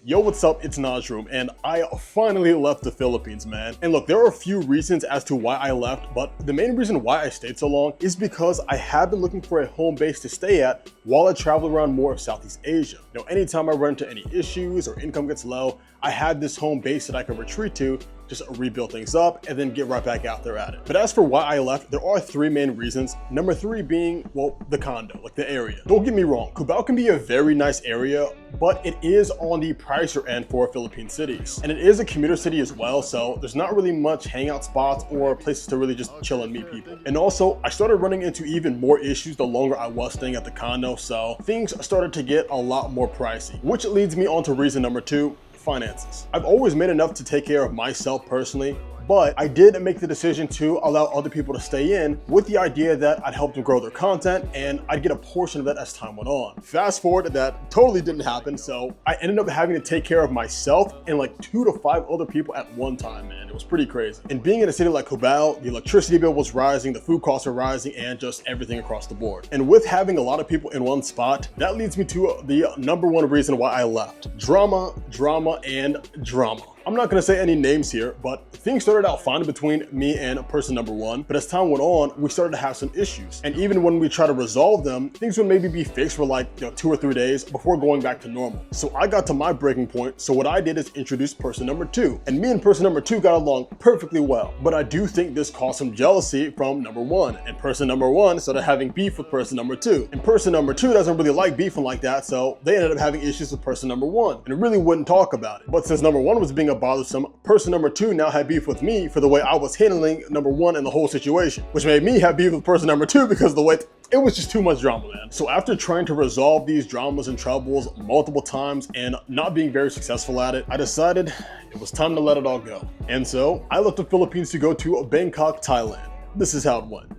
Yo, what's up? It's Nojroom, and I finally left the Philippines, man. And look, there are a few reasons as to why I left, but the main reason why I stayed so long is because I have been looking for a home base to stay at while I travel around more of Southeast Asia. Now, anytime I run into any issues or income gets low, I had this home base that I could retreat to, just rebuild things up and then get right back out there at it. But as for why I left, there are three main reasons. Number three being, well, the condo, like the area. Don't get me wrong, Cubao can be a very nice area, but it is on the pricier end for Philippine cities. And it is a commuter city as well, so there's not really much hangout spots or places to really just chill and meet people. And also, I started running into even more issues the longer I was staying at the condo, so things started to get a lot more pricey. Which leads me on to reason number two, finances. I've always made enough to take care of myself personally, but I did make the decision to allow other people to stay in with the idea that I'd help them grow their content and I'd get a portion of that as time went on. Fast forward, that totally didn't happen, so I ended up having to take care of myself and like 2 to 5 other people at one time, man. It was pretty crazy. And being in a city like Cubao, the electricity bill was rising, the food costs are rising, and just everything across the board. And with having a lot of people in one spot, that leads me to the number one reason why I left. Drama, drama, and drama. I'm not gonna say any names here, but things started out fine between me and person number one, but as time went on, we started to have some issues. And even when we try to resolve them, things would maybe be fixed for like 2 or 3 days before going back to normal. So I got to my breaking point, so what I did is introduce person number two. And me and person number two got along perfectly well. But I do think this caused some jealousy from number one, and person number one started having beef with person number two. And person number two doesn't really like beefing like that, so they ended up having issues with person number one, and really wouldn't talk about it. But since number one was being bothersome, person number two now had beef with me for the way I was handling number one and the whole situation, which made me have beef with person number two because of the way it was just too much drama, man. So after trying to resolve these dramas and troubles multiple times and not being very successful at it, I decided it was time to let it all go. And so I left the Philippines to go to Bangkok, Thailand. This is how it went.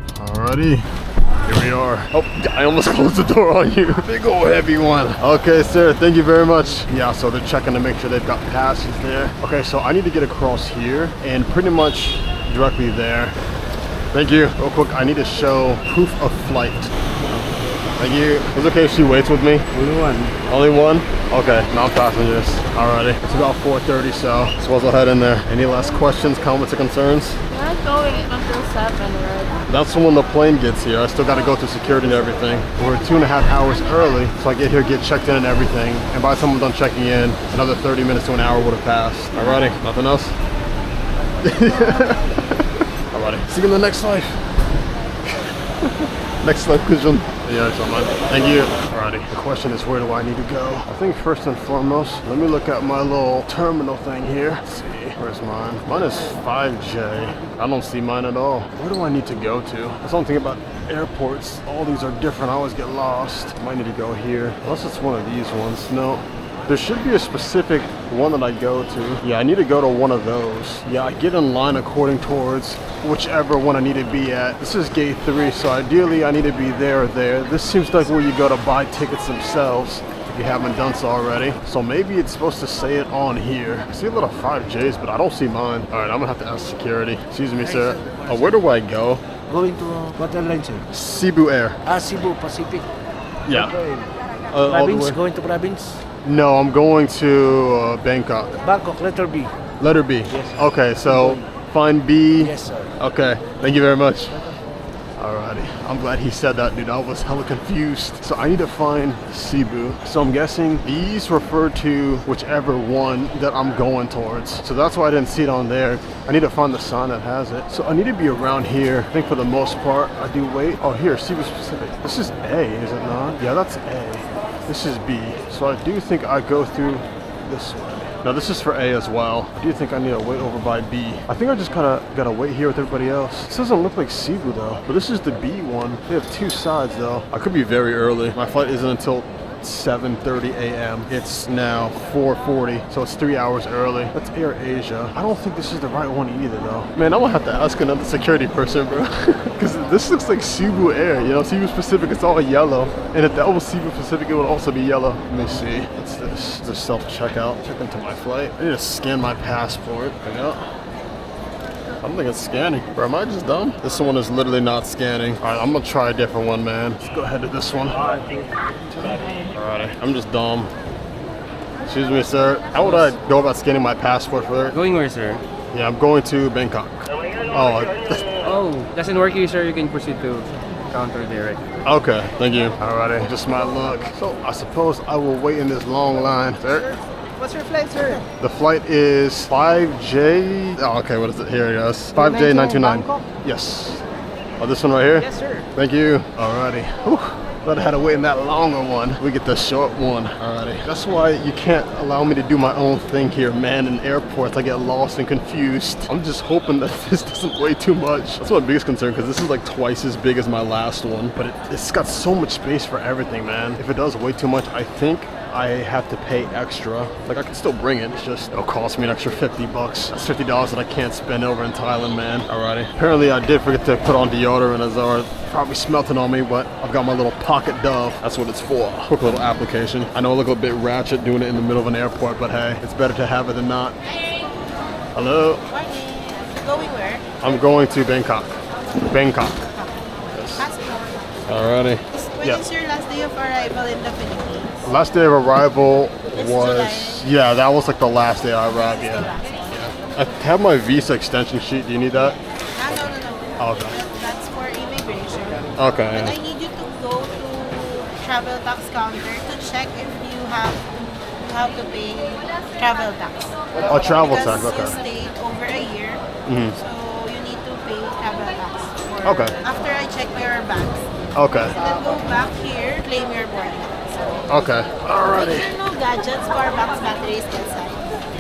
Alrighty. Here we are. Oh, I almost closed the door on you. Big old heavy one. Okay, sir, thank you very much. Yeah, so they're checking to make sure they've got passes there. Okay, so I need to get across here and pretty much directly there. Thank you. Real quick, I need to show proof of flight. Thank you. Is it okay if she waits with me? Only one. Only one? Okay, non-passengers. Alrighty. It's about 4:30, so we'll head in there. Any last questions, comments, or concerns? We're not going until 7, right? That's when the plane gets here. I still got to go through security and everything. We're 2.5 hours early, so I get here, get checked in and everything. And by the time I'm done checking in, another 30 minutes to an hour would have passed. Alrighty, nothing else? Alrighty, see you in the next life. Next life vision. Yeah, it's on mine. Thank you. Alrighty, the question is, where do I need to go? I think first and foremost, let me look at my little terminal thing here. Let's see, where's mine? Mine is 5J. I don't see mine at all. Where do I need to go to? That's one thing about airports. All these are different. I always get lost. Might need to go here. Unless it's one of these ones. No. There should be a specific one that I go to. Yeah, I need to go to one of those. Yeah, I get in line according towards whichever one I need to be at. This is gate 3, so ideally I need to be there or there. This seems like where you go to buy tickets themselves if you haven't done so already. So maybe it's supposed to say it on here. I see a lot of 5Js, but I don't see mine. All right, I'm gonna have to ask security. Excuse me, sir. Where do I go? Going to what airline, sir? Cebu Air. Cebu Pacific. Yeah. Okay. Province, going to province? No, I'm going to Bangkok. Bangkok, letter B. Letter B. Yes. Okay, so find B. Yes, sir. Okay, thank you very much. Alrighty, I'm glad he said that, dude. I was hella confused. So I need to find Cebu. So I'm guessing these refer to whichever one that I'm going towards. So that's why I didn't see it on there. I need to find the sign that has it. So I need to be around here. I think for the most part, I do wait. Oh, here, Cebu specific. This is A, is it not? Yeah, that's A. This is B. So I do think I go through this way. Now this is for A as well. I do think I need to wait over by B. I think I just kind of gotta wait here with everybody else. This doesn't look like Cebu though, but this is the B one. They have 2 sides though. I could be very early. My flight isn't until 7:30 a.m. It's now 4:40, so it's 3 hours early. That's Air Asia. I don't think this is the right one either though. Man, I'm gonna have to ask another security person, bro. Because this looks like Cebu Air, you know, Cebu Pacific, it's all yellow. And if that was Cebu Pacific, it would also be yellow. Let me see. What's this? This is self-checkout. Check into my flight. I need to scan my passport. There we go. I don't think it's scanning. Bro, am I just dumb? This one is literally not scanning. All right, I'm gonna try a different one, man. Let's go ahead to this one. Alrighty, I'm just dumb. Excuse me, sir. How would I go about scanning my passport for it? Going where, sir? Yeah, I'm going to Bangkok. Oh, Oh, doesn't work here, sir. You can proceed to counter there. Right? okay. Thank you. Alrighty, just my luck. So I suppose I will wait in this long line, sir. What's your flight, sir? The flight is 5J. Oh, okay. What is it? Here it goes. 5J929. Bangkok? Yes. Oh, this one right here? Yes, sir. Thank you. Alrighty. Whew. Thought I had to wait in that longer one. We get the short one. Alrighty. That's why you can't allow me to do my own thing here, man. In airports, I get lost and confused. I'm just hoping that this doesn't weigh too much. That's my biggest concern, because this is like twice as big as my last one. But it's got so much space for everything, man. If it does weigh too much, I think I have to pay extra. Like, I can still bring it. It's just, it'll cost me an extra 50 bucks. That's $50 that I can't spend over in Thailand, man. Alrighty. Apparently, I did forget to put on deodorant, as I probably smelt it on me, but I've got my little pocket Dove. That's what it's for. Quick little application. I know I look a bit ratchet doing it in the middle of an airport, but hey, it's better to have it than not. Hello? Morning. Going where? I'm going to Bangkok. Bangkok. Yes. Alrighty. When Yeah. is your last day of arrival in the Philippines? Last day of arrival It's was, July. yeah, that was like the last day I arrived, It's the yeah. last one. I have my visa extension sheet. Do you need that? No. Oh, okay. That's for immigration. Okay. But I Yeah. need you to go to travel tax counter to check if you have to pay travel tax. Oh, travel Because tax. Okay. you stayed over a year, Mhm. so you need to pay travel tax. Okay. After I check your bags, Okay. then go back here, claim your boarding pass. Okay. Alrighty. There are no gadgets, power banks, batteries inside.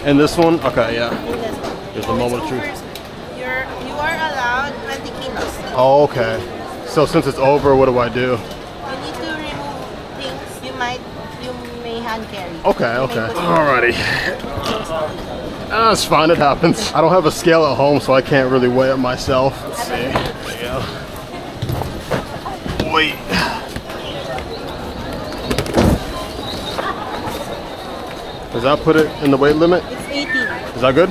And this one? Okay, yeah. In this one. Here's the Oh, moment it's of truth. over- You are allowed 20 kilos. Oh, okay. So since it's over, what do I do? You need to remove things you may hand carry. Okay, You may okay. put in- Alrighty. That's fine, it happens. I don't have a scale at home, so I can't really weigh it myself. Let's see. There you go. Wait. Does that put it in the weight limit? It's 18. Is that good?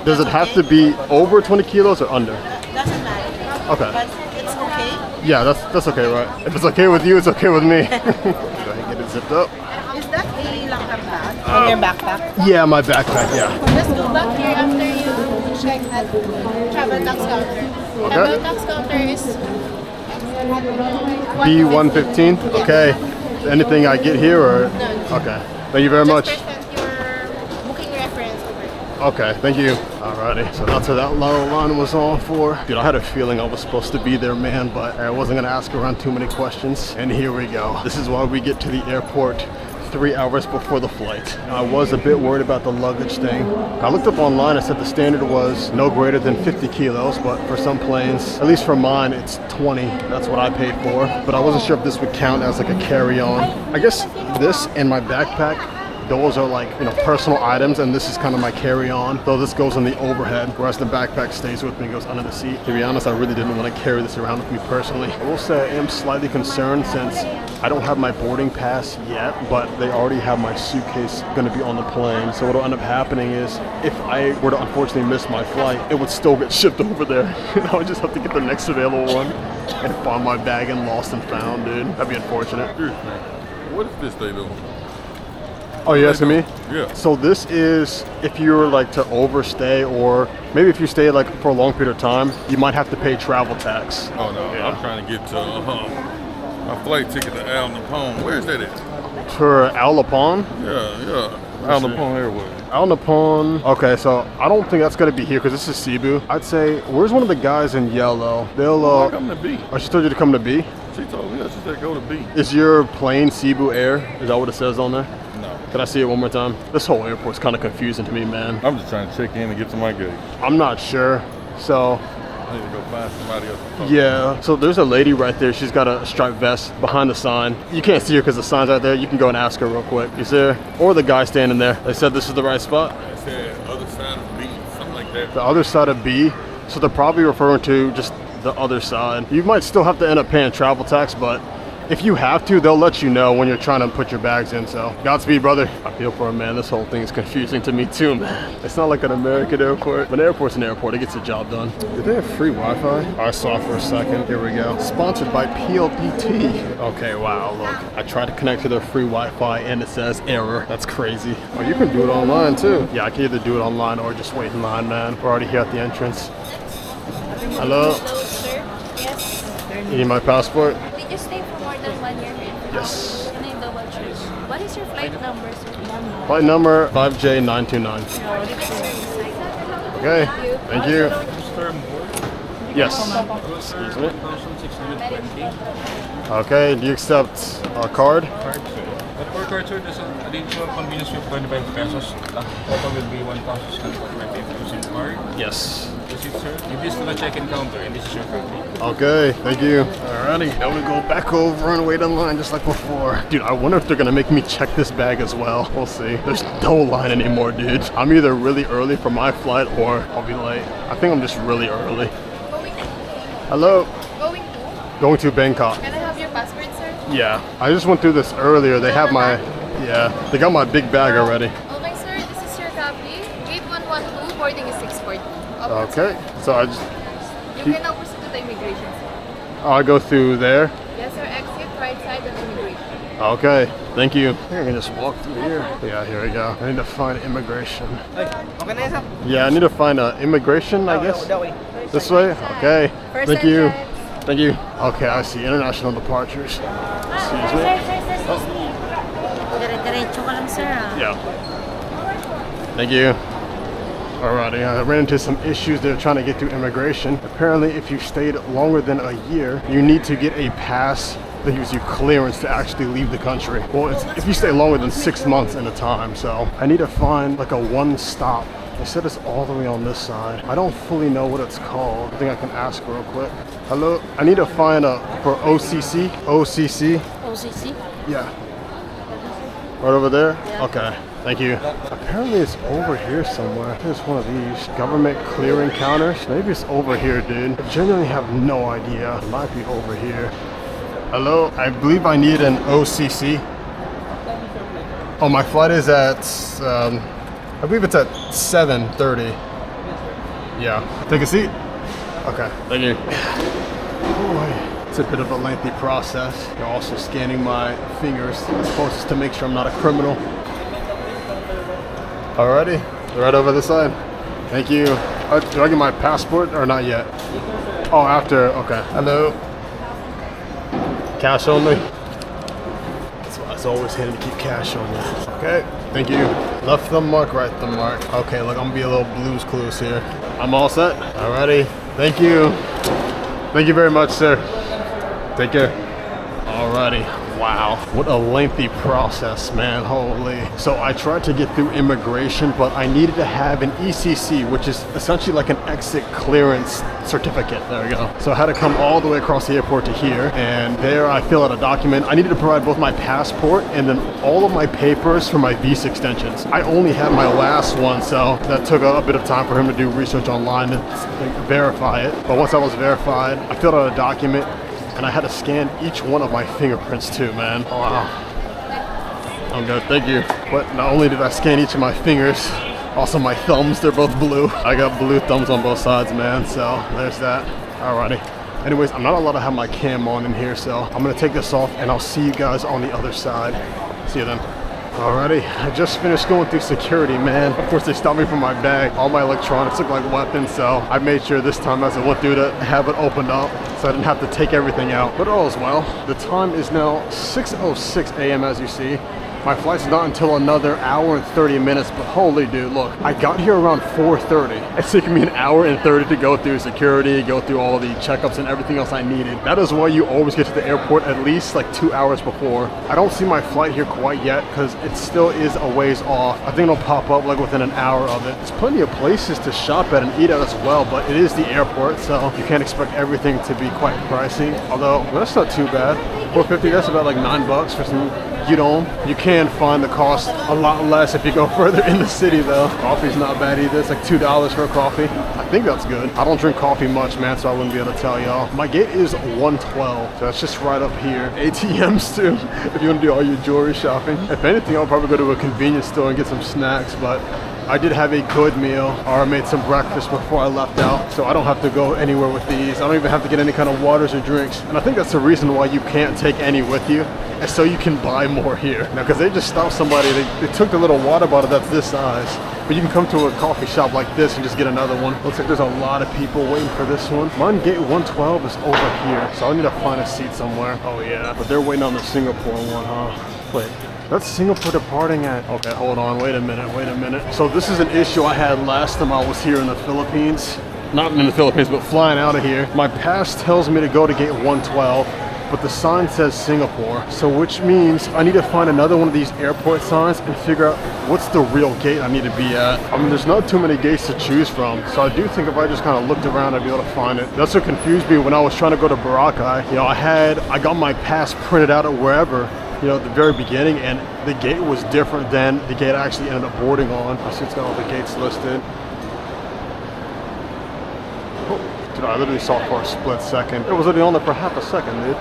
Does it have to be over 20 kilos or under? Doesn't matter. Okay. But it's okay. Yeah, that's okay, right? If it's okay with you, it's okay with me. Go ahead and get it zipped up. Is that a laptop bag on your backpack? Yeah, my backpack, yeah. Just go back here after you check that travel tax counter. Travel tax counter is B115? Yeah. Okay. Anything I get here or? No. Okay. Thank you very much. Just present your booking reference over here. Okay, thank you. Alrighty, so that's what that little line was on for. Dude, I had a feeling I was supposed to be there, man, but I wasn't gonna ask around too many questions. And here we go. This is why we get to the airport 3 hours before the flight. I was a bit worried about the luggage thing. I looked up online, it said the standard was no greater than 50 kilos, but for some planes, at least for mine, it's 20. That's what I paid for. But I wasn't sure if this would count as like a carry-on. I guess this and my backpack, those are like, you know, personal items, and this is kind of my carry-on. Though this goes in the overhead, whereas the backpack stays with me, goes under the seat. To be honest, I really didn't want to carry this around with me personally. I will say I am slightly concerned since I don't have my boarding pass yet, but they already have my suitcase going to be on the plane. So what'll end up happening is if I were to unfortunately miss my flight, it would still get shipped over there. I would just have to get the next available one and find my bag and lost and found, dude. That'd be unfortunate. Excuse me. What is this they do? Oh, you asking me? Yeah. So this is if you were like to overstay, or maybe if you stay like for a long period of time, you might have to pay travel tax. Oh no, Yeah. I'm trying to get to my flight ticket to Al Napone. Where's that at? For Al Napone? Yeah. Al Napone Airway. Al Napone. Okay, so I don't think that's gonna be here because this is Cebu. I'd say, where's one of the guys in yellow? They'll. I come to B. Oh, she told you to come to B. She told me, she said go to B. Is your plane Cebu Air? Is that what it says on there? No. Can I see it one more time? This whole airport's kind of confusing to me, man. I'm just trying to check in and get to my gate. I'm not sure. So I need to go find somebody else to talk yeah, so there's a lady right there. She's got a striped vest behind the sign. You can't see her because the sign's right there. You can go and ask her real quick. You see her? Or the guy standing there. They said this is the right spot. to. It said other side of B, something like that. The other side of B. So they're probably referring to just the other side. You might still have to end up paying travel tax, but if you have to, they'll let you know when you're trying to put your bags in. So Godspeed, brother. I feel for him, man. This whole thing is confusing to me too, man. It's not like an American airport. But an airport's an airport. It gets the job done. Do they have free Wi-Fi? I saw for a second. Here we go. Sponsored by PLDT. Okay, wow, look. I tried to connect to their free Wi-Fi and it says error. That's crazy. Oh, you can do it online too. Yeah, I can either do it online or just wait in line, man. We're already here at the entrance. Hello? Hello, sir. Yes. You need my passport? Did you stay for more than 1 year here? Yes. Can I double check? What is your flight number, sir? Flight number 5J929. Okay, thank you. Yes. Excuse me. Okay, do you accept a card? But for card, sir, there's an additional convenience fee of 25 pesos. Total will be 1,625 using card. Yes. That's it, sir. Give this to the check-in counter, and this is your copy. Okay, thank you. Alrighty, now we go back over and wait in line just like before. Dude, I wonder if they're gonna make me check this bag as well. We'll see. There's no line anymore, dude. I'm either really early for my flight or I'll be late. I think I'm just really early. Hello? Going to Bangkok. Can I have your passport, sir? Yeah, I just went through this earlier. They have my, yeah, they got my big bag already. Okay, sir. This is your copy. Gate 112, boarding is 640. Okay, so I just, You can now proceed to the immigration, sir. I go through there. Yes, sir. Exit right side of immigration. Okay, thank you. I think I can just walk through here. Yeah, here we go. I need to find immigration. Yeah, I need to find immigration, I guess. This way? Okay. Thank you. Thank you. Okay, I see international departures. Excuse me. Dire-diretso ka lang, sir. Yeah. Thank you. Alrighty, I ran into some issues. They're trying to get through immigration. Apparently, if you stayed longer than a year, you need to get a pass that gives you clearance to actually leave the country. Well, it's if you stay longer than 6 months at a time. So I need to find like a one-stop. They said it's all the way on this side. I don't fully know what it's called. I think I can ask real quick. Hello? I need to find a, for OCC. OCC? OCC? Yeah. Right over there? Yeah. Okay, thank you. Apparently it's over here somewhere. There's one of these government clearing counters. Maybe it's over here, dude. I genuinely have no idea. It might be over here. Hello? I believe I need an OCC. Oh, my flight is at, I believe it's at 7:30. Yeah. Take a seat. Okay, thank you. Boy, it's a bit of a lengthy process. You're also scanning my fingers, I suppose, just to make sure I'm not a criminal. Alrighty, right over this side. Thank you. Do I get my passport or not yet? Oh, after. Okay. Hello. Cash only. That's why it's always handy to keep cash on you. Okay. Thank you. Left thumb mark, right thumb mark. Okay, look, I'm gonna be a little Blue's Clues here. I'm all set. Alrighty. Thank you. Thank you very much, sir. Take care. Alrighty. Wow. What a lengthy process, man. Holy. So I tried to get through immigration, but I needed to have an ECC, which is essentially like an exit clearance certificate. There we go. So I had to come all the way across the airport to here, and there I fill out a document. I needed to provide both my passport and then all of my papers for my visa extensions. I only had my last one, so that took a bit of time for him to do research online to verify it. But once I was verified, I filled out a document, and I had to scan each one of my fingerprints too, man. Oh, wow. I'm good, thank you. But not only did I scan each of my fingers, also my thumbs, they're both blue. I got blue thumbs on both sides, man, so there's that. Alrighty. Anyways, I'm not allowed to have my cam on in here, so I'm gonna take this off and I'll see you guys on the other side. See you then. Alrighty, I just finished going through security, man. Of course, they stopped me from my bag. All my electronics look like weapons, so I made sure this time as I went through to have it opened up so I didn't have to take everything out. But all is well. The time is now 6:06 a.m. as you see. My flight's not until another hour and 30 minutes, but holy dude, look, I got here around 4:30. It's taken me an hour and 30 to go through security, go through all the checkups and everything else I needed. That is why you always get to the airport at least like 2 hours before. I don't see my flight here quite yet because it still is a ways off. I think it'll pop up like within an hour of it. There's plenty of places to shop at and eat at as well, but it is the airport, so you can't expect everything to be quite pricey. Although, well, that's not too bad. $4.50, that's about like $9 for some gyudon. You can find the cost a lot less if you go further in the city though. Coffee's not bad either. It's like $2 for a coffee. I think that's good. I don't drink coffee much, man, so I wouldn't be able to tell y'all. My gate is 112, so that's just right up here. ATMs too, if you want to do all your jewelry shopping. If anything, I'll probably go to a convenience store and get some snacks, but I did have a good meal, or I made some breakfast before I left out, so I don't have to go anywhere with these. I don't even have to get any kind of waters or drinks. And I think that's the reason why you can't take any with you, and so you can buy more here. Now, because they just stopped somebody, they took the little water bottle that's this size, but you can come to a coffee shop like this and just get another one. Looks like there's a lot of people waiting for this one. Mine gate 112 is over here, so I need to find a seat somewhere. Oh yeah, but they're waiting on the Singapore one, huh? Wait. That's Singapore departing at... Okay, hold on, wait a minute. So this is an issue I had last time I was here in the Philippines. Not in the Philippines, but flying out of here. My pass tells me to go to gate 112, but the sign says Singapore. So which means I need to find another one of these airport signs and figure out what's the real gate I need to be at. I mean, there's not too many gates to choose from, so I do think if I just kind of looked around, I'd be able to find it. That's what confused me when I was trying to go to Boracay. You know, I got my pass printed out at wherever, you know, at the very beginning, and the gate was different than the gate I actually ended up boarding on. I see it's got all the gates listed. Oh, dude, I literally saw it for a split second. It was only on there for half a second, dude.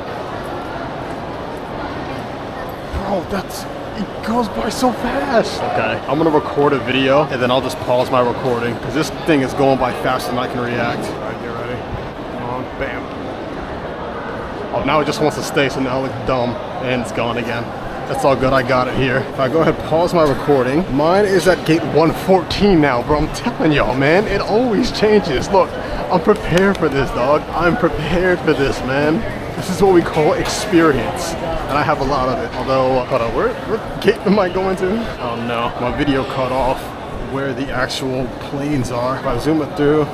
Bro, it goes by so fast. Okay, I'm gonna record a video, and then I'll just pause my recording, because this thing is going by faster than I can react. All right, get ready. Come on, bam. Oh, now it just wants to stay, so now I look dumb, and it's gone again. That's all good, I got it here. If I go ahead and pause my recording, mine is at gate 114 now, bro. I'm telling y'all, man, it always changes. Look, I'm prepared for this, dog. I'm prepared for this, man. This is what we call experience, and I have a lot of it. Although, hold on, what gate am I going to? Oh no, my video cut off where the actual planes are. If I zoom it through,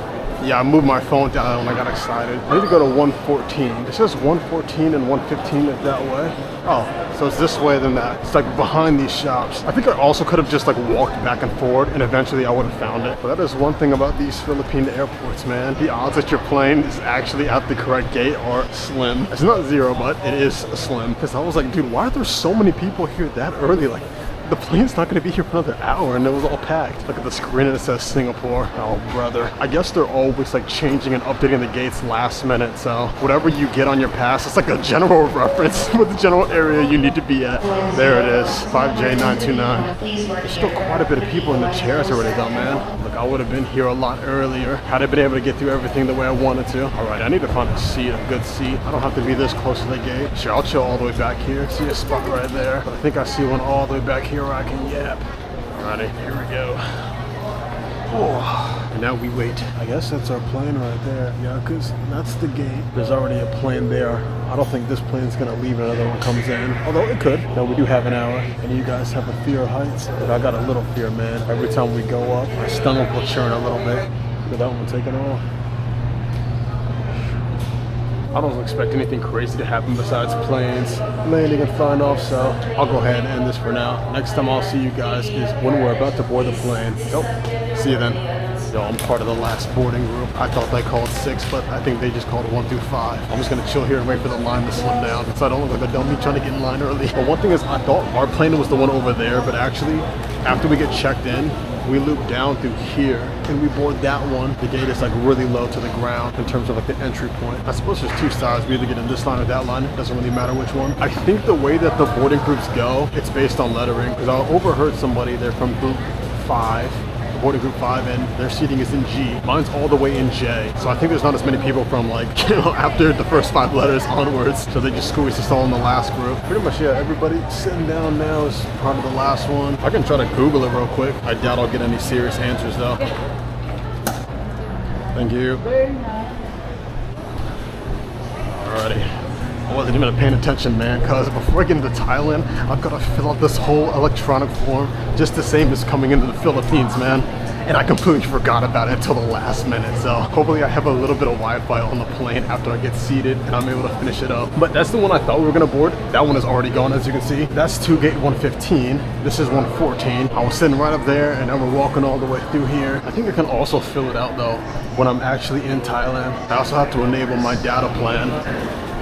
yeah, I moved my phone down and I got excited. I need to go to 114. It says 114 and 115 is that way. Oh, so it's this way than that. It's like behind these shops. I think I also could have just like walked back and forward, and eventually I would have found it. But that is one thing about these Philippine airports, man. The odds that your plane is actually at the correct gate are slim. It's not zero, but it is slim. Because I was like, dude, why are there so many people here that early? Like, the plane's not gonna be here for another hour, and it was all packed. Look at the screen and it says Singapore. Oh, brother. I guess they're always like changing and updating the gates last minute, so whatever you get on your pass, it's like a general reference with the general area you need to be at. There it is, 5J929. There's still quite a bit of people in the chairs already though, man. Look, I would have been here a lot earlier had I been able to get through everything the way I wanted to. All right, I need to find a seat, a good seat. I don't have to be this close to the gate. Sure, I'll chill all the way back here. See a spot right there, but I think I see one all the way back here where I can yap. Alrighty, here we go. Oh, and now we wait. I guess that's our plane right there. Yeah, because that's the gate. There's already a plane there. I don't think this plane's gonna leave and another one comes in. Although it could. No, we do have an hour. And you guys have a fear of heights? But I got a little fear, man. Every time we go up, my stomach will churn a little bit. But that one taking off. I don't expect anything crazy to happen besides planes landing and flying off, so I'll go ahead and end this for now. Next time I'll see you guys is when we're about to board the plane. Yep, see you then. Yo, I'm part of the last boarding group. I thought they called 6, but I think they just called 1 through 5. I'm just gonna chill here and wait for the line to slim down, so I don't look like a dummy trying to get in line early. But one thing is, I thought our plane was the one over there, but actually, after we get checked in, we loop down through here and we board that one. The gate is like really low to the ground in terms of like the entry point. I suppose there's 2 styles. We either get in this line or that line. It doesn't really matter which one. I think the way that the boarding groups go, it's based on lettering. Because I overheard somebody, they're from group 5, boarding group 5, and their seating is in G. Mine's all the way in J. So I think there's not as many people from like, you know, after the first 5 letters onwards. So they just squeeze us all in the last group. Pretty much, yeah, everybody sitting down now is part of the last one. I can try to Google it real quick. I doubt I'll get any serious answers though. Thank you. Alrighty. I wasn't even paying attention, man, because before I get into Thailand, I've got to fill out this whole electronic form, just the same as coming into the Philippines, man. And I completely forgot about it until the last minute. So hopefully I have a little bit of Wi-Fi on the plane after I get seated and I'm able to finish it up. But that's the one I thought we were gonna board. That one is already gone, as you can see. That's to gate 115. This is 114. I was sitting right up there and now we're walking all the way through here. I think I can also fill it out though when I'm actually in Thailand. I also have to enable my data plan.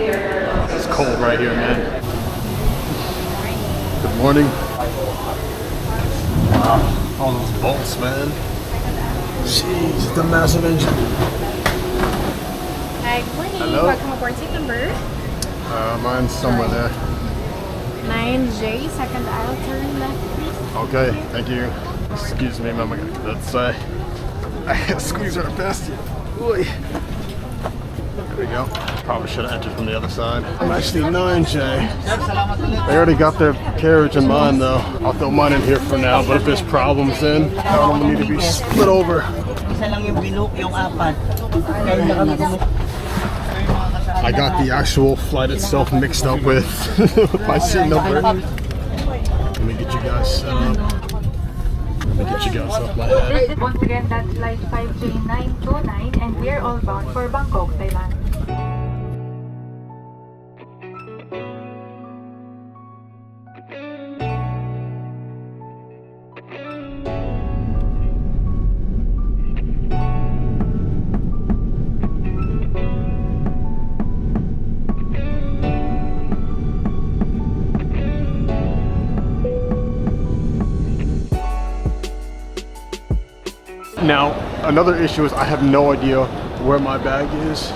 It's cold right here, man. Morning. Wow, all those bolts, man. Jeez, it's a massive engine. Hi, good morning. Hello. Welcome aboard seat number Mine's somewhere there. 9J, second aisle, turn left, please. Okay, thank you. Excuse me, ma'am. That's I gotta squeeze right past you. Oy. There we go. Probably should have entered from the other side. I'm actually 9J. They already got their carriage in mind though. I'll throw mine in here for now, but if there's problems then that one will need to be split over. I got the actual flight itself mixed up with my seat number. Let me get you guys set up. Let me get you guys up my head. Once again, that's flight 5J929 and we're all bound for Bangkok, Thailand. Now, another issue is I have no idea where my bag is.